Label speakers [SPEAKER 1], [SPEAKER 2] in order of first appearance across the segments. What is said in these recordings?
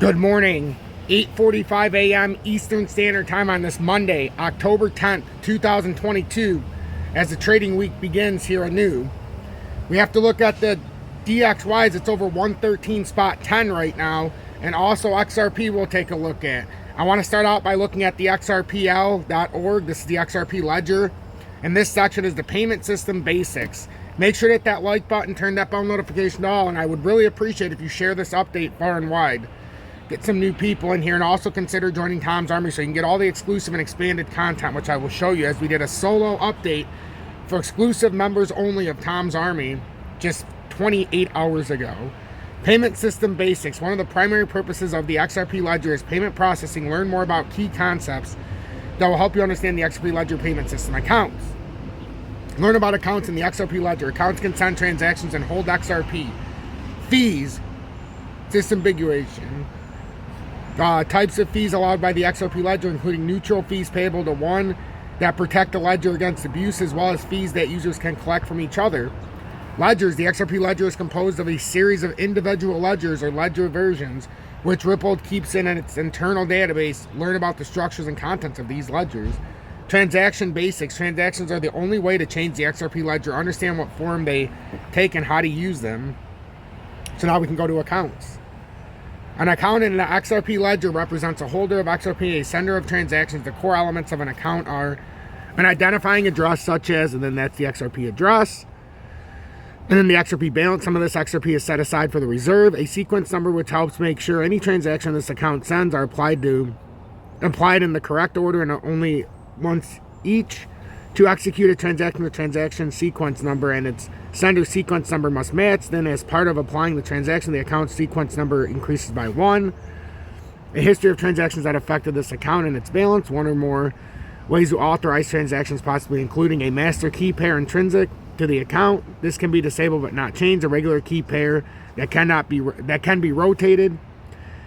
[SPEAKER 1] Good morning, 8:45 a.m. Eastern Standard Time on this Monday, October 10th, 2022. As the trading week begins here anew, we have to look at the DXYs. It's over 113.10 right now, and also XRP we'll take a look at. I want to start out by looking at the xrpl.org. This is the XRP ledger, and this section is the payment system basics. Make sure to hit that like button, turn that bell notification to all, and I would really appreciate if you share this update far and wide. Get some new people in here, and also consider joining Tom's Army so you can get all the exclusive and expanded content, which I will show you as we did a solo update for exclusive members only of Tom's Army just 28 hours ago. Payment system basics. One of the primary purposes of the XRP ledger is payment processing. Learn more about key concepts that will help you understand the XRP ledger payment system. Accounts. Learn about accounts in the XRP ledger. Accounts can send transactions and hold XRP. Fees. Disambiguation. Types of fees allowed by the XRP ledger, including neutral fees payable to one that protect the ledger against abuse, as well as fees that users can collect from each other. Ledgers. The XRP ledger is composed of a series of individual ledgers or ledger versions, which Ripple keeps in its internal database. Learn about the structures and contents of these ledgers. Transaction basics. Transactions are the only way to change the XRP ledger. Understand what form they take and how to use them. So now we can go to accounts. An account in an XRP ledger represents a holder of XRP, a sender of transactions. The core elements of an account are an identifying address, such as, and then that's the XRP address, and then the XRP balance. Some of this XRP is set aside for the reserve. A sequence number, which helps make sure any transaction this account sends are applied in the correct order and only once each. To execute a transaction, the transaction sequence number and its sender sequence number must match. Then, as part of applying the transaction, the account sequence number increases by 1. A history of transactions that affected this account and its balance. One or more ways to authorize transactions, possibly including a master key pair intrinsic to the account. This can be disabled but not changed. A regular key pair that can be rotated.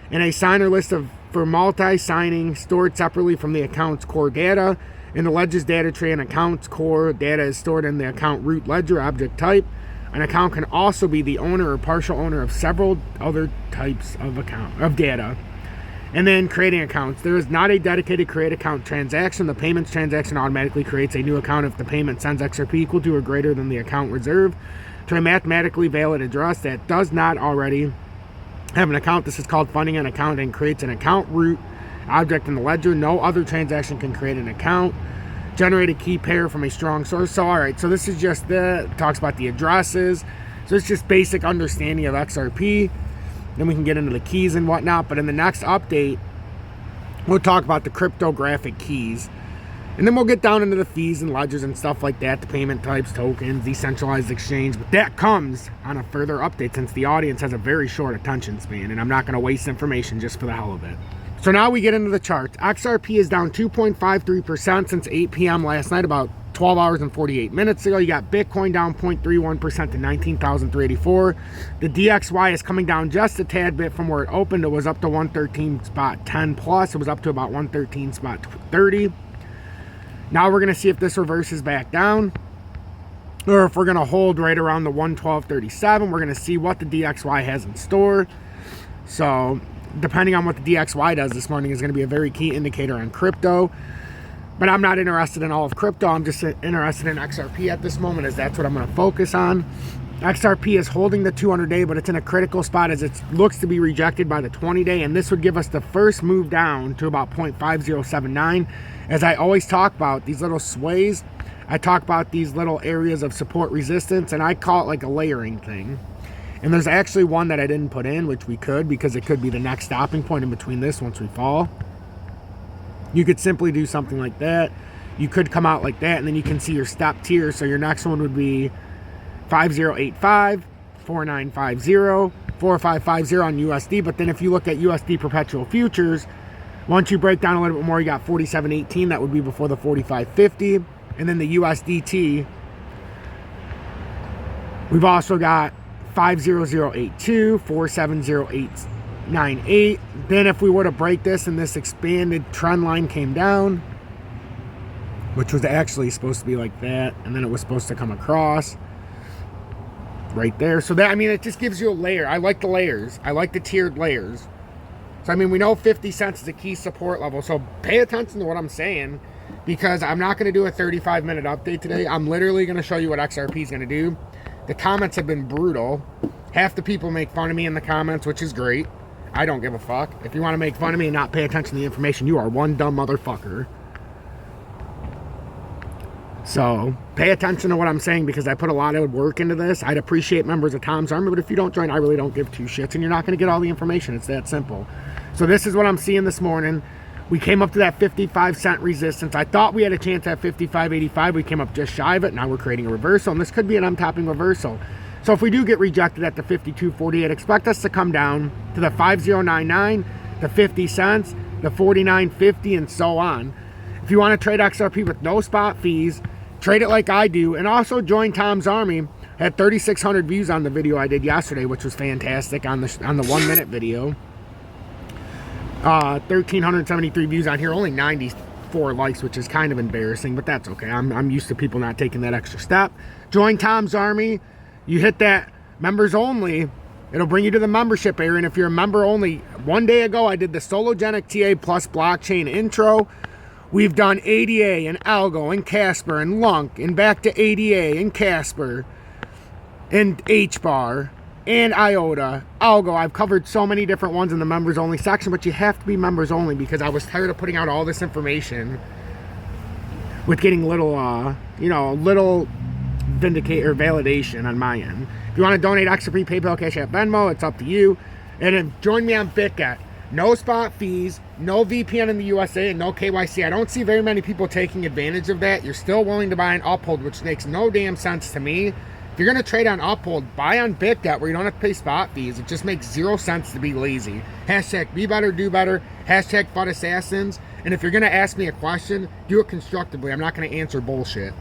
[SPEAKER 1] And a signer list for multi-signing stored separately from the account's core data. In the ledger's data tree, an account's core data is stored in the account root ledger object type. An account can also be the owner or partial owner of several other types of data. And then creating accounts. There is not a dedicated create account transaction. The payments transaction automatically creates a new account if the payment sends XRP equal to or greater than the account reserve to a mathematically valid address that does not already have an account. This is called funding an account and creates an account root object in the ledger. No other transaction can create an account. Generate a key pair from a strong source. So all right, so this is just talks about the addresses. So it's just basic understanding of XRP. Then we can get into the keys and whatnot. But in the next update, we'll talk about the cryptographic keys. And then we'll get down into the fees and ledgers and stuff like that, the payment types, tokens, decentralized exchange. But that comes on a further update, since the audience has a very short attention span, and I'm not going to waste information just for the hell of it. So now we get into the charts. XRP is down 2.53% since 8 p.m. last night, about 12 hours and 48 minutes ago. You got Bitcoin down 0.31% to 19,384. The DXY is coming down just a tad bit from where it opened. It was up to 113.10 plus. It was up to about 113.30. Now we're going to see if this reverses back down, or if we're going to hold right around the 112.37. We're going to see what the DXY has in store. So depending on what the DXY does this morning is going to be a very key indicator on crypto. But I'm not interested in all of crypto. I'm just interested in XRP at this moment, as that's what I'm going to focus on. XRP is holding the 200-day, but it's in a critical spot as it looks to be rejected by the 20-day, and this would give us the first move down to about 0.5079. As I always talk about these little sways, I talk about these little areas of support resistance, and I call it like a layering thing. And there's actually one that I didn't put in, which we could, because it could be the next stopping point in between this once we fall. You could simply do something like that. You could come out like that, and then you can see your step tier. So your next one would be 5085, 4950, 4550 on USD. But then if you look at USD perpetual futures, once you break down a little bit more, you got 4718. That would be before the 4550. And then the USDT, we've also got 50082, 470898. Then if we were to break this and this expanded trend line came down, which was actually supposed to be like that, and then it was supposed to come across right there. So that, I mean, it just gives you a layer. I like the layers. I like the tiered layers. So, I mean, we know 50 cents is a key support level. So, pay attention to what I'm saying, because I'm not going to do a 35-minute update today. I'm literally going to show you what XRP is going to do. The comments have been brutal. Half the people make fun of me in the comments, which is great. I don't give a fuck. If you want to make fun of me and not pay attention to the information, you are one dumb motherfucker. So, pay attention to what I'm saying, because I put a lot of work into this. I'd appreciate members of Tom's Army, but if you don't join, I really don't give two shits, and you're not going to get all the information. It's that simple. So this is what I'm seeing this morning. We came up to that 55-cent resistance. I thought we had a chance at 55.85. We came up just shy of it. Now we're creating a reversal, and this could be an untopping reversal. So if we do get rejected at the 52.48, expect us to come down to the 50.99, the 50 cents, the 49.50, and so on. If you want to trade XRP with no spot fees, trade it like I do, and also join Tom's Army. I had 3,600 views on the video I did yesterday, which was fantastic on the 1-minute video. 1,373 views on here, only 94 likes, which is kind of embarrassing, but that's okay. I'm used to people not taking that extra step. Join Tom's Army. You hit that members only, it'll bring you to the membership area. And if you're a member only, one day ago I did the Sologenic TA plus blockchain intro. We've done ADA and Algo and Casper and Lunk and back to ADA and Casper and HBAR and IOTA, Algo. I've covered so many different ones in the members only section, but you have to be members only, because I was tired of putting out all this information with getting little, little vindicate or validation on my end. If you want to donate XRP, PayPal, Cash App, Venmo, it's up to you. And then join me on BitGet. No spot fees, no VPN in the USA, and no KYC. I don't see very many people taking advantage of that. You're still willing to buy an Uphold, which makes no damn sense to me. If you're going to trade on Uphold, buy on BitGet where you don't have to pay spot fees. It just makes zero sense to be lazy. Hashtag be better, do better. Hashtag FUD assassins. And if you're going to ask me a question, do it constructively. I'm not going to answer bullshit.